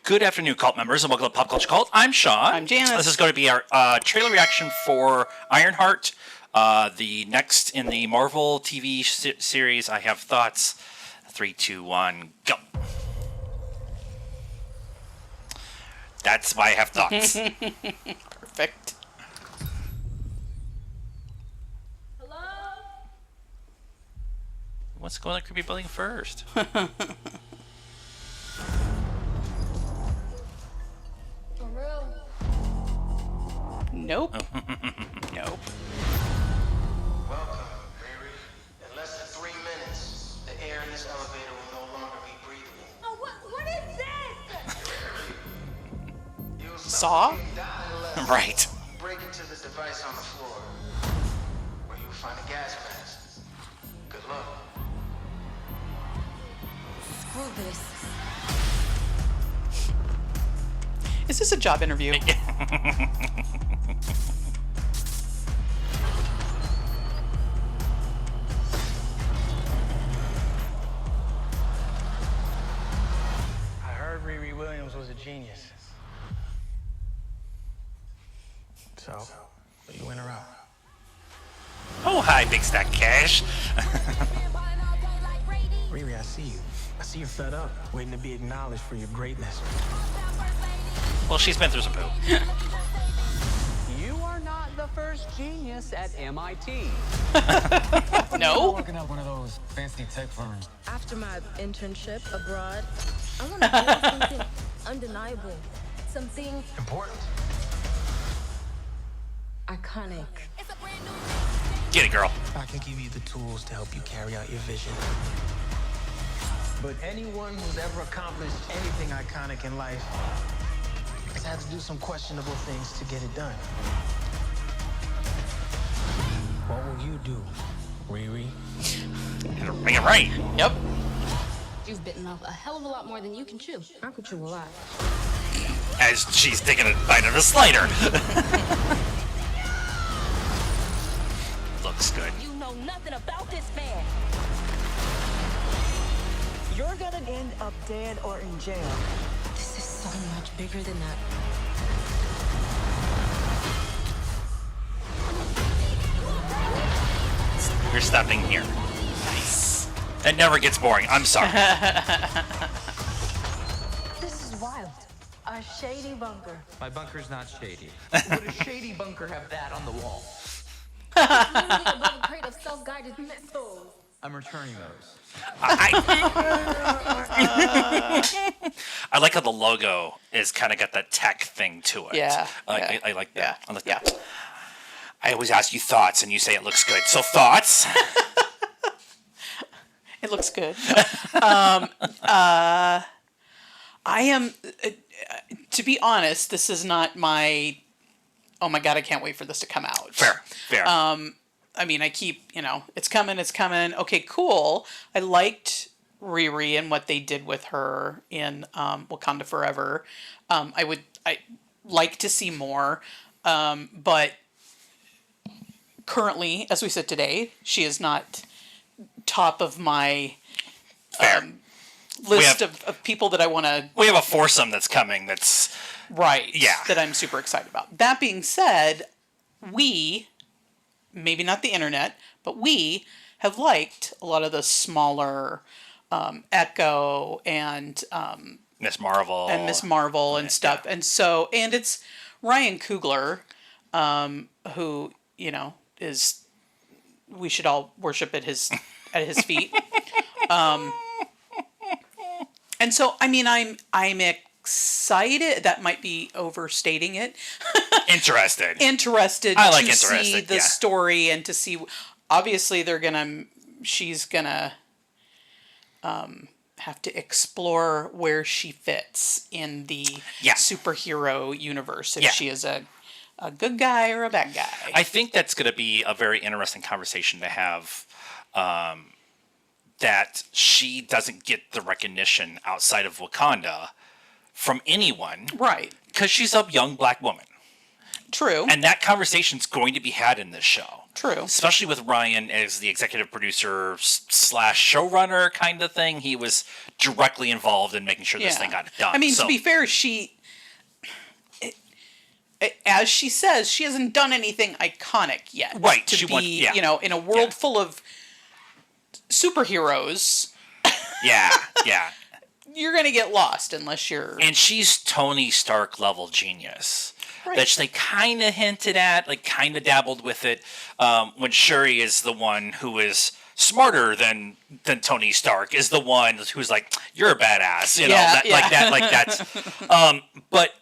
Good afternoon, cult members, and welcome to Pop Culture Cult. I'm Sean. I'm Janice. This is going to be our trailer reaction for Ironheart, the next in the Marvel TV series. I have thoughts. 3, 2, 1, go. That's why I have thoughts. Perfect. Hello? Let's go in the creepy building first. Nope. Nope. Welcome, Riri. In less than 3 minutes, the air in this elevator will no longer be breathable. Oh, what is this? You'll Saw? suffocate, die unless Right. you break into the device on the floor, where you will find a gas mask. Good luck. Screw this. Is this a job interview? I heard Riri Williams was a genius. So, you in or out? Oh, hi, Big Stack Cash. Riri, I see you. I see you're fed up, waiting to be acknowledged for your greatness. Well, she's been through some poop. You are not the first genius at MIT. No. Working at one of those fancy tech firms. After my internship abroad, I want to do something undeniable, something Important? iconic. Get it, girl. I can give you the tools to help you carry out your vision. But anyone who's ever accomplished anything iconic in life has had to do some questionable things to get it done. What will you do, Riri? Bring it right. Yep. You've bitten off a hell of a lot more than you can chew. I could chew a lot. As she's taking a bite of a slider. Looks good. You know nothing about this man. You're gonna end up dead or in jail. This is so much bigger than that. We're stopping here. Nice. That never gets boring. I'm sorry. This is wild. A shady bunker. My bunker's not shady. Would a shady bunker have that on the wall? Literally above a crate of self-guided missiles. I'm returning those. I like how the logo is kind of got that tech thing to it. Yeah, I like that. I like Yeah. that. I always ask you thoughts, and you say it looks good. So thoughts? It looks good. I am, to be honest, this is not my, oh my God, I can't wait for this to come out. Fair. I mean, I keep, it's coming. Okay, cool. I liked Riri and what they did with her in Wakanda Forever. I like to see more, but currently, as we said today, she is not top of my list of people that I want to... We have a foursome that's coming that's... Right. Yeah. That I'm super excited about. That being said, maybe not the internet, but we have liked a lot of the smaller Echo and Miss Marvel. And stuff. Yeah. And so, and it's Ryan Coogler, who, is, we should all worship at his feet. And so, I mean, I'm excited. That might be overstating it. Interested. I like to interested, see the yeah. story and to see. Obviously, she's gonna have to explore where she fits in the superhero universe. If she is a good guy or a bad guy. I think that's going to be a very interesting conversation to have. That she doesn't get the recognition outside of Wakanda from anyone. Right. Because she's a young black woman. True. And that conversation's going to be had in this show. True. Especially with Ryan as the executive producer slash showrunner kind of thing. He was directly involved in making sure this thing got done. I mean, to be fair, as she says, she hasn't done anything iconic yet. Right. You know, in a world full of superheroes. Yeah, yeah. You're going to get lost unless you're... And she's Tony Stark level genius. Right. That they kind of hinted at, like kind of dabbled with it, when Shuri is the one who is smarter than Tony Stark, is the one who's like, you're a badass, you know, like that. But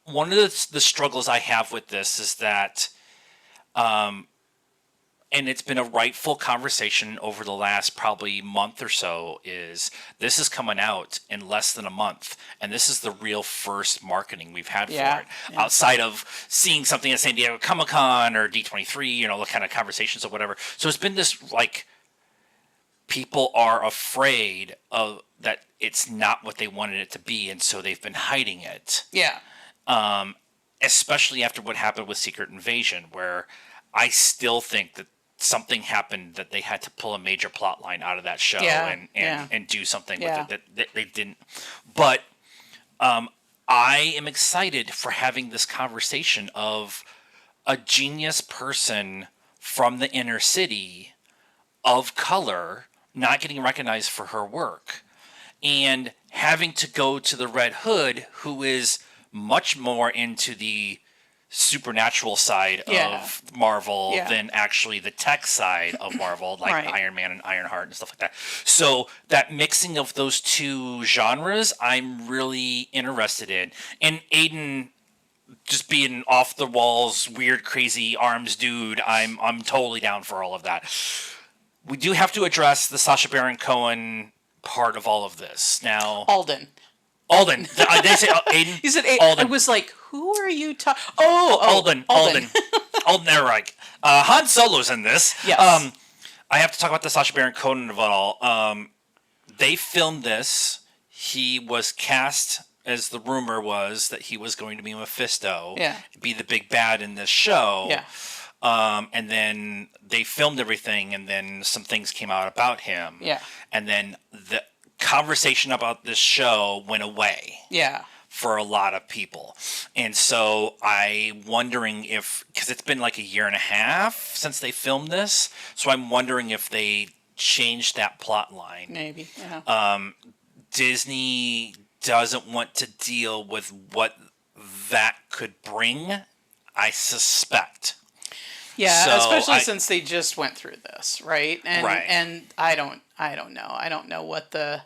one of the struggles I have with this is that, and it's been a rightful conversation over the last probably month or so, is this is coming out in less than a month. And this is the real first marketing we've had for it. Yeah. Outside of seeing something at San Diego Comic-Con or D23, you know, the kind of conversations or whatever. So it's been this, like, people are afraid of that it's not what they wanted it to be. And so they've been hiding it. Yeah. Especially after what happened with Secret Invasion, where I still think that something happened that they had to pull a major plot line out of that show and do something with it that they didn't. But I am excited for having this conversation of a genius person from the inner city of color not getting recognized for her work and having to go to the Red Hood, who is much more into the supernatural side of Marvel than actually the tech side of Marvel, like Iron Man and Ironheart and stuff like that. So that mixing of those two genres, I'm really interested in. And Aiden just being off the walls, weird, crazy arms dude, I'm totally down for all of that. We do have to address the Sacha Baron Cohen part of all of this. Now, Alden. Did I say Aiden? You said Aiden. Alden. I was like, who are you talking? Alden. Alden Ehrenreich. Han Solo's in this. Yes. I have to talk about the Sacha Baron Cohen of it all. They filmed this. He was cast, as the rumor was, that he was going to be Mephisto. Yeah. Be the big bad in this show. Yeah. And then they filmed everything, and then some things came out about him. Yeah. And then the conversation about this show went away. Yeah. For a lot of people. And so I'm wondering if, because it's been like a year and a half since they filmed this, so I'm wondering if they changed that plot line. Maybe, yeah. Disney doesn't want to deal with what that could bring, I suspect. Yeah, so especially since they just went through this, right? And and I don't know. I don't know what the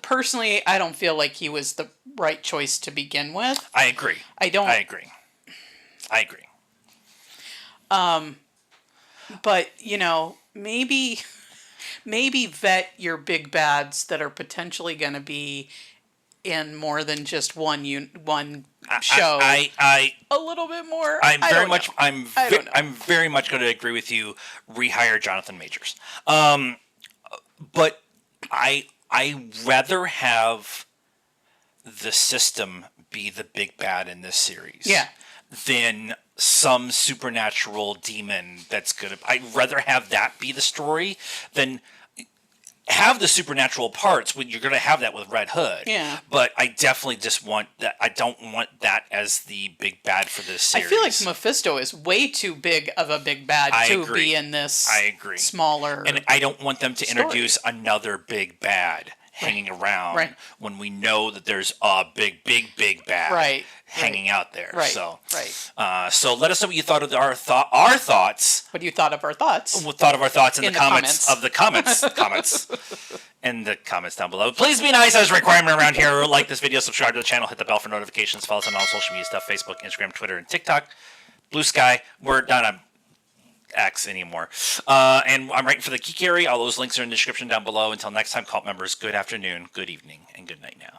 personally, I don't feel like he was the right choice to begin with. I agree. I agree. But, you know, maybe vet your big bads that are potentially going to be in more than just one show. I a little bit more. I'm very much going to agree with you. Rehire Jonathan Majors. But I rather have the system be the big bad in this series. Than some supernatural demon that's gonna. I'd rather have that be the story than have the supernatural parts when you're gonna have that with Red Hood. Yeah. But I definitely just want that. I don't want that as the big bad for this series. I feel like Mephisto is way too big of a big bad be in this. I agree. Smaller. And I don't want them to introduce another big bad hanging around when we know that there's a big bad hanging out there. So so let us know what you thought of our thoughts. What you thought of our thoughts? What thought of our thoughts in the comments of the comments in the comments down below. Please be nice as a requirement around here. Like this video, subscribe to the channel, hit the bell for notifications, follow us on all social media stuff, Facebook, Instagram, Twitter, and TikTok. Blue Sky. We're not on X anymore. And I'm writing for the Geek Area. All those links are in the description down below. Until next time, cult members, good afternoon, good evening, and good night now.